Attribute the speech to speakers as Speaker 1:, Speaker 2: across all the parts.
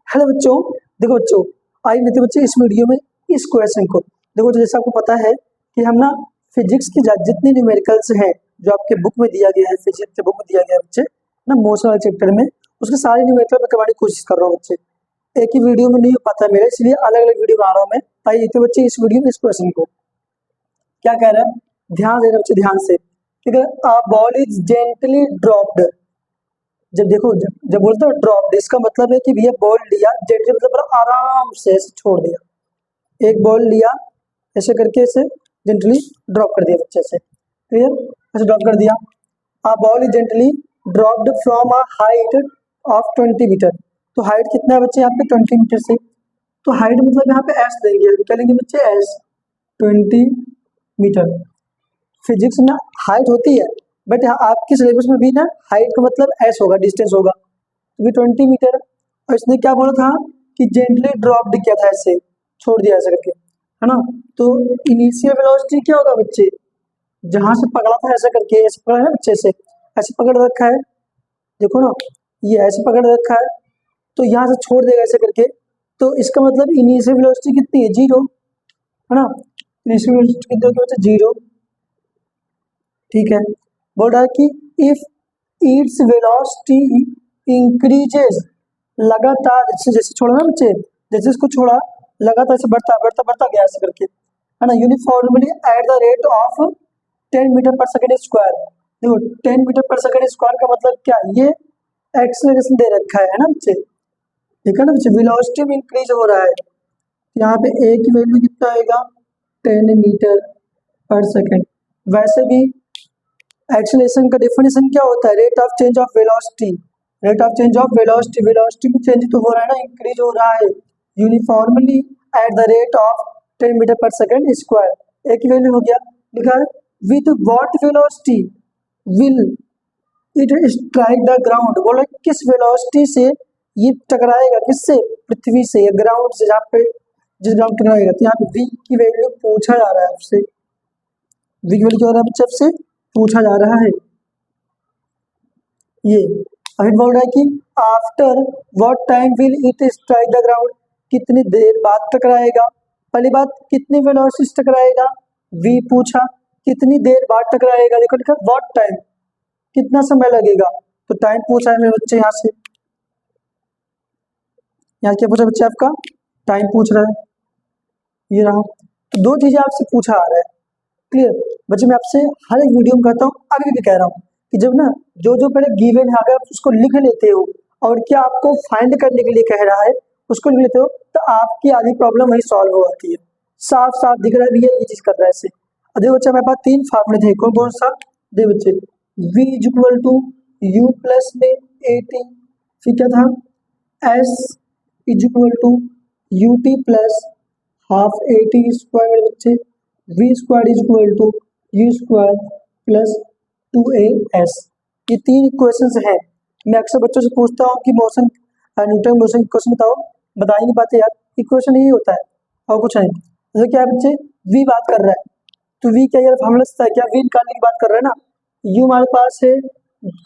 Speaker 1: Hello बच्चों, देखो बच्चों, आइए लेते बच्चे इस वीडियो में इस क्वेश्चन को। देखो जैसा आपको पता है कि हम ना फिजिक्स की जितने न्यूमेरिकल्स हैं जो आपके बुक में दिया गया है, फिजिक्स के बुक में दिया गया है बच्चे ना मोशन वाले चैप्टर में, उसके सारे न्यूमेरिकल में करवाने की कोशिश कर रहा हूँ बच्चे। एक ही वीडियो में नहीं हो पाता मेरा, इसलिए अलग अलग वीडियो बना रहा हूँ मैं। आइए देखते बच्चे इस वीडियो में इस क्वेश्चन को क्या कह रहा है, ध्यान देना बच्चे, ध्यान से। ठीक है, a ball is gently dropped. जब देखो जब बोलते हो ड्रॉप, इसका मतलब है कि भैया बॉल लिया, जेंटली मतलब बड़ा आराम से ऐसे छोड़ दिया। एक बॉल लिया ऐसे करके ऐसे जेंटली ड्रॉप कर दिया बच्चे से, क्लियर, ऐसे ड्रॉप कर दिया। A ball is gently dropped from a height of 20 metre. तो हाइट कितना है बच्चे यहाँ पे 20 मीटर से। तो हाइट मतलब यहाँ पे एस लेंगे, क्या लेंगे बच्चे, एस 20 मीटर। फिजिक्स में हाइट होती है, बट आपके सिलेबस में भी ना हाइट का मतलब एस होगा, डिस्टेंस होगा, तो भी 20 मीटर। और इसने क्या बोला था कि जेंटली ड्रॉप्ड किया था, ऐसे छोड़ दिया ऐसे करके, है ना। तो इनिशियल वेलोसिटी क्या होगा बच्चे, जहां से पकड़ा था ऐसा करके, ऐसे पकड़ा है ना बच्चे से, ऐसे पकड़ रखा है, देखो ना, ये ऐसे पकड़ रखा है, तो यहाँ से छोड़ देगा ऐसे करके। तो इसका मतलब इनिशियल वेलोसिटी कितनी है, 0, है ना। इनिशियल वेलोसिटी कितनी होगी बच्चे, 0। ठीक है, बोल रहा है कि इफ इट्स वेलोसिटी इंक्रीजेस, लगातार जैसे जैसे छोड़ा ना बच्चे, जैसे इसको छोड़ा लगातार ऐसे बढ़ता बढ़ता बढ़ता गया ऐसे करके, है ना, uniformly at the rate of 10 metre per second square. देखो 10 मीटर पर सेकेंड स्क्वायर का मतलब क्या, ये एक्सेलरेशन दे रखा है ना बच्चे, ठीक है ना बच्चे, वेलोसिटी में इंक्रीज हो रहा है। यहाँ पे ए की वैल्यू कितना आएगा, 10 मीटर पर सेकेंड। वैसे भी एक्सेलरेशन का डेफिनेशन क्या होता है, rate of change of velocity, rate of change of velocity, velocity में चेंज तो हो रहा है ना, इंक्रीज हो रहा है uniformly at the rate of 10 metre per second square. एक वैल्यू हो गया, लिखा है with what velocity will it strike the ground. बोलो किस वेलोसिटी से ये टकराएगा, किससे, पृथ्वी से या ग्राउंड से, जहाँ पे जिस ग्राउंड टकराएगा। तो यहाँ पे वी की वैल्यू पूछा जा रहा है आपसे, वी की वैल्यू क्या हो रहा है बच्चे आपसे पूछा जा रहा है। ये अभी बोल रहा है कि after what time will it strike the ground, कितनी देर बाद टकराएगा। पहली बात कितनी वेलोसिटी से टकराएगा, वी पूछा, कितनी देर बाद टकराएगा, देखो लिखा व्हाट टाइम, कितना समय लगेगा। तो टाइम पूछा है मेरे बच्चे, यहाँ से, यहाँ क्या पूछा बच्चे आपका, टाइम पूछ रहा है, ये रहा। तो दो चीजें आपसे पूछा आ रहा है, क्लियर बच्चे। मैं आपसे हर एक वीडियो में कहता हूँ, अभी भी कह रहा हूँ कि जब ना जो जो पहले गिवन है, अगर आप उसको लिख लेते हो और क्या आपको फाइंड करने के लिए कह रहा है उसको लिख लेते हो, तो आपकी आधी प्रॉब्लम वही सॉल्व हो जाती है। साफ साफ दिख रहा है भैया ये चीज कर रहा है ऐसे। देखो बच्चा मेरे पास 3 फार्मूले थे, कौन कौन सा, देखो बच्चे, v equal to u plus में 80, फिर क्या था, s equal to u t plus half 80 square, मेरे बच्चे, v square is equal to u square plus 2as। ये 3 इक्वेशंस हैं। मैं अक्सर बच्चों से पूछता हूँ कि मोशन, न्यूटन मोशन इक्वेशन बताओ, बता ही नहीं पाते यार, इक्वेशन यही होता है और कुछ नहीं। जैसे क्या है बच्चे, वी बात कर रहा है, तो वी क्या यार फॉर्मूला है क्या, वी निकालने की बात कर रहा है ना। यू हमारे पास है,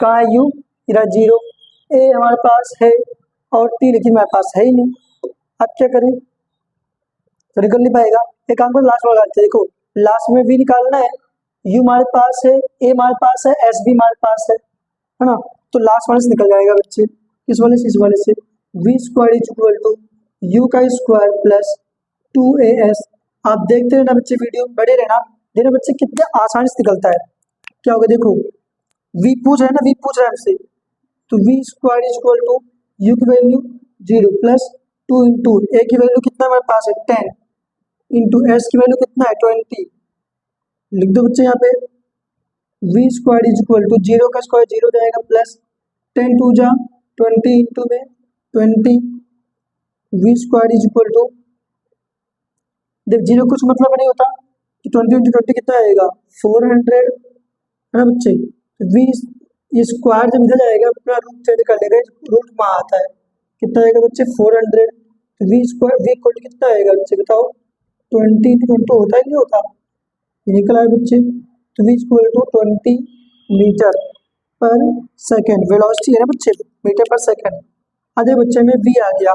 Speaker 1: कहाँ है यू, इधर 0, ए हमारे पास है और टी लेकिन हमारे पास है ही नहीं। अब क्या करें, तो निकल नहीं पाएगा। एक काम को लास्ट वाला करते हैं, देखो लास्ट में वी निकालना है, यू हमारे पास है, ए हमारे पास है, एस भी हमारे पास है ना। तो लास्ट वाले से निकल जाएगा बच्चे, इस वाले से, इस वाले से, v square is equal to u का स्क्वायर प्लस 2as। आप देखते रहना बच्चे, वीडियो में बड़े रहना, देखना बच्चे कितने आसानी से निकलता है। क्या होगा देखो, वी पूछ रहा है ना, वी पूछ रहा है हमसे, तो v square is equal to u की वैल्यू 0 प्लस 2 इंटू ए की वैल्यू कितना हमारे पास है 10 इंटू एस की वैल्यू कितना है 20। लिख दो बच्चे यहाँ पे, v square is equal to 0 का स्क्वायर 0 जाएगा प्लस 10 टू जा 20 इंटू में 20, v square is equal to, देख 0 कुछ मतलब नहीं होता, तो 20 इंटू 20 कितना आएगा 400, है ना बच्चे। वी ये स्क्वायर जब इधर जाएगा अपना रूट चेंज कर लेगा, रूट में आता है, कितना आएगा बच्चे 400। तो v square v equal to कितना आएगा बच्चे बताओ, 20 इंटू 20 होता है नहीं होता, ये निकला है बच्चे। तो we equal to 20 metre per second, velocity है ना बच्चे मीटर पर सेकेंड। आधे बच्चे में वी आ गया,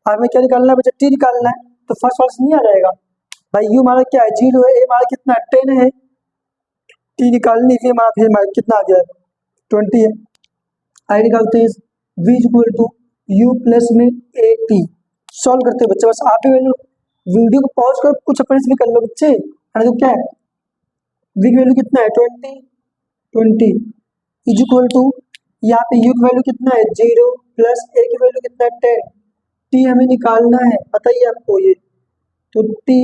Speaker 1: हमें क्या निकालना है बच्चा, टी निकालना है, तो फर्स्ट वाला नहीं आ जाएगा भाई। यू हमारा क्या है, 0 है, ए हमारा कितना है, 10 है, टी निकालनी थी हमारा, फिर हमारा कितना आ गया, 20 है। आई निकालते हैं, v equal to u plus में ए टी। सॉल्व करते हैं बच्चे, बस आप भी वैल्यू वीडियो को पॉज कर कुछ अपने भी कर लो बच्चे। है तो क्या है, v की वैल्यू कितना है, 20 इज इक्वल टू, यहाँ पे u की वैल्यू कितना है, 0 प्लस a की वैल्यू कितना है, 10। t हमें निकालना है, पता ही है आपको ये, तो t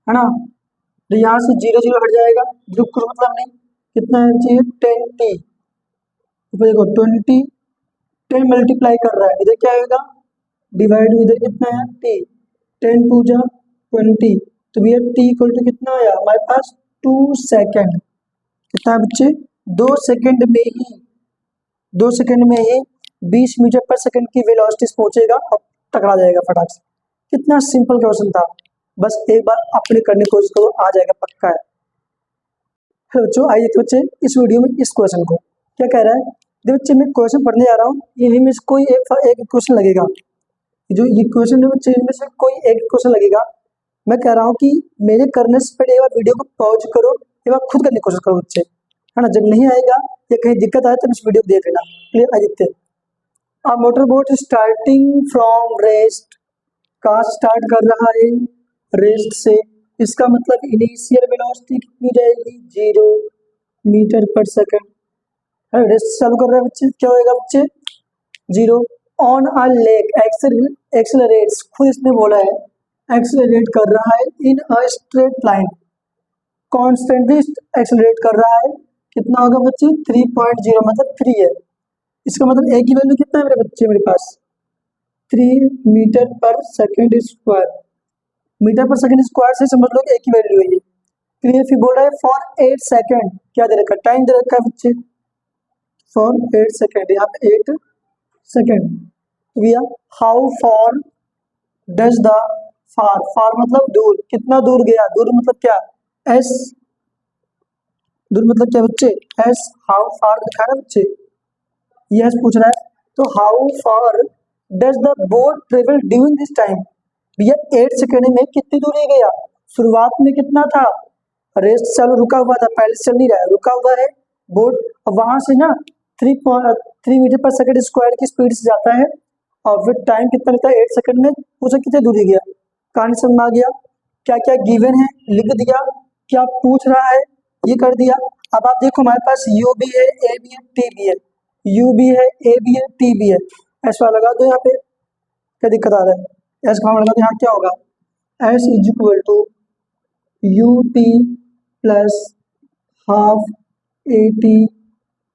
Speaker 1: है ना, तो यहाँ से 0 0 हट जाएगा, जो कुछ मतलब नहीं, कितना है चाहिए, 10t। तो देखो 20 10 मल्टीप्लाई कर रहा है, इधर क्या आएगा, डिवाइड, इधर कितना है t, 10 2 जा 20, तो भैया t इक्वल टू कितना आया हमारे पास, 2 सेकेंड। कितना है बच्चे, 2 सेकेंड में ही, 2 सेकेंड में ही 20 मीटर पर सेकेंड की वेलोसिटी से पहुंचेगा और टकरा जाएगा फटाक से। कितना सिंपल क्वेश्चन था, बस एक बार अपने करने की कोशिश करो, आ जाएगा पक्का है। हेलो बच्चों, आइए तो बच्चे इस वीडियो में इस क्वेश्चन को क्या कह रहा है। देखो बच्चे मैं क्वेश्चन पढ़ने जा रहा हूँ, यही में से कोई एक क्वेश्चन लगेगा, जो ये क्वेश्चन है बच्चे इनमें से कोई एक क्वेश्चन लगेगा। मैं कह रहा हूँ कि मेरे करने से पहले एक बार वीडियो को पॉज करो, एक बार खुद करने की कोशिश करो बच्चे, है ना। जब नहीं आएगा या कहीं दिक्कत आए तो इस वीडियो को देख लेना। Clear, Aditya. A motor boat starting from rest, कहाँ स्टार्ट कर रहा है, रेस्ट से। इसका मतलब इनिशियल वेलोसिटी कितनी रहेगी, 0 मीटर पर सेकेंड। रेस्ट चालू कर रहा है बच्चे, क्या होएगा बच्चे, 0 ऑन अ लेक एक्सेलरेट्स, खुद इसने बोला है एक्सेलरेट कर रहा है in a straight line, constantly accelerate कर रहा है। कितना होगा बच्चे, 3.0 मतलब 3 है। इसका मतलब ए की वैल्यू कितना है मेरे बच्चे, मेरे पास 3 metre per second square. Metre per second square से समझ लो कि ए की वैल्यू है ये। क्लियर, फिर बोल रहा है फॉर 8 सेकेंड, क्या दे रखा है, टाइम दे रखा है बच्चे, फॉर 8 सेकेंड, यहाँ पे 8 सेकेंड। भैया हाउ फॉर डज द, फार, फार मतलब दूर, कितना दूर गया, दूर मतलब क्या, एस, दूर मतलब क्या बच्चे, एस। हाउ फार लिखा है ना बच्चे, यस पूछ रहा है, तो how far does the boat travel during this time. भैया 8 सेकेंड में कितनी दूर ही गया, शुरुआत में कितना था, रेस्ट चालू रुका हुआ था, पहले से चल नहीं रहा है, रुका हुआ है बोट, वहां से ना 3 मीटर पर सेकेंड स्क्वायर की स्पीड से जाता है, और फिर टाइम कितना लेता है, 8 सेकेंड में, पूछा कितने दूर ही गया। कहानी समझ में आ गया, क्या क्या गिवन है लिख दिया, क्या पूछ रहा है ये कर दिया। अब आप देखो हमारे पास यू भी है, ए भी है, टी भी है, यू भी है, ए भी है, टी भी है, ऐसा लगा दो यहाँ पे, क्या दिक्कत आ रहा है, ऐसा काम लगा दो, यहाँ क्या होगा, s is equal to u t plus half a t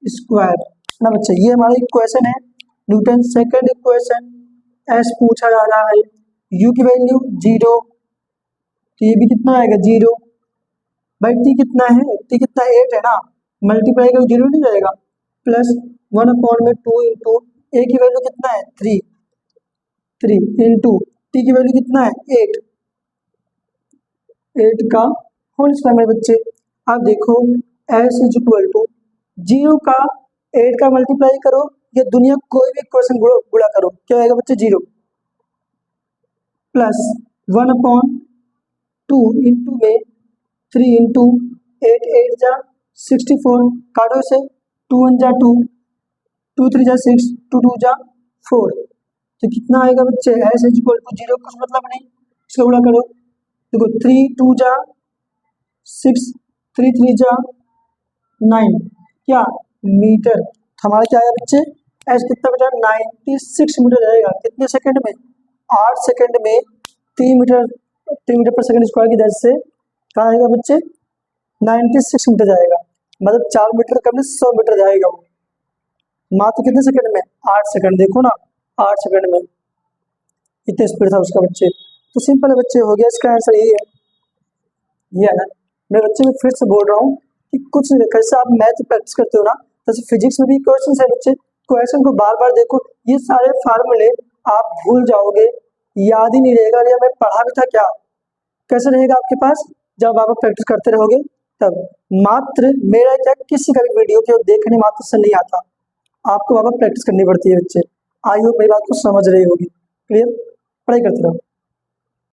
Speaker 1: square ना बच्चे। ये हमारा इक्वेशन है, न्यूटन सेकंड इक्वेशन। एस पूछा जा रहा है, यू की वैल्यू 0, तो ये भी कितना आएगा 0, भाई टी कितना है, टी कितना 8 है ना, मल्टीप्लाई का 0 नहीं जाएगा, प्लस 1 में 2 इंटू ए की वैल्यू कितना है 3 इंटू टी की वैल्यू कितना है 8 का होल स्क्वायर। मेरे बच्चे आप देखो, एस इज इक्वल टू 0 का 8 का मल्टीप्लाई करो, या दुनिया कोई भी क्वेश्चन गुणा करो, क्या आएगा बच्चे 0, प्लस 1/2 इंटू में 3 इंटू 8 8 जा 64, काटो से 2 1 जा 2, 2 3 जा 6, 2 2 जा 4, तो कितना आएगा बच्चे, एस इज इक्वल टू 0 कुछ मतलब नहीं, इसका गुणा करो, देखो 3 2 जा 6, 3 3 जा 9, क्या मीटर। हमारा क्या आया बच्चे, एस कितना बेटा 96 मीटर जाएगा, कितने सेकंड में, 8 सेकंड में 3 मीटर पर सेकंड स्क्वायर की दर से कहाँ आएगा बच्चे, 96 मीटर जाएगा, मतलब 4 मीटर कम 100 मीटर जाएगा वो, मात्र कितने सेकंड में, 8 सेकंड। देखो ना 8 सेकंड में इतने स्पीड था उसका बच्चे। तो सिंपल है बच्चे, हो गया, इसका आंसर यही है, ये है ना। मैं बच्चे में फिर से बोल रहा हूँ कि कुछ कैसे आप मैथ प्रैक्टिस करते हो ना, जैसे फिजिक्स में भी क्वेश्चन है बच्चे, क्वेश्चन को बार बार देखो, ये सारे फार्मूले आप भूल जाओगे, याद ही नहीं रहेगा, अरे मैं पढ़ा भी था क्या, कैसे रहेगा आपके पास, जब आप प्रैक्टिस करते रहोगे तब। मात्र मेरा क्या, किसी का भी वीडियो के देखने मात्र से नहीं आता, आपको बाबा प्रैक्टिस करनी पड़ती है बच्चे। आई होप मेरी बात को समझ रही होगी। क्लियर, पढ़ाई करते रहो।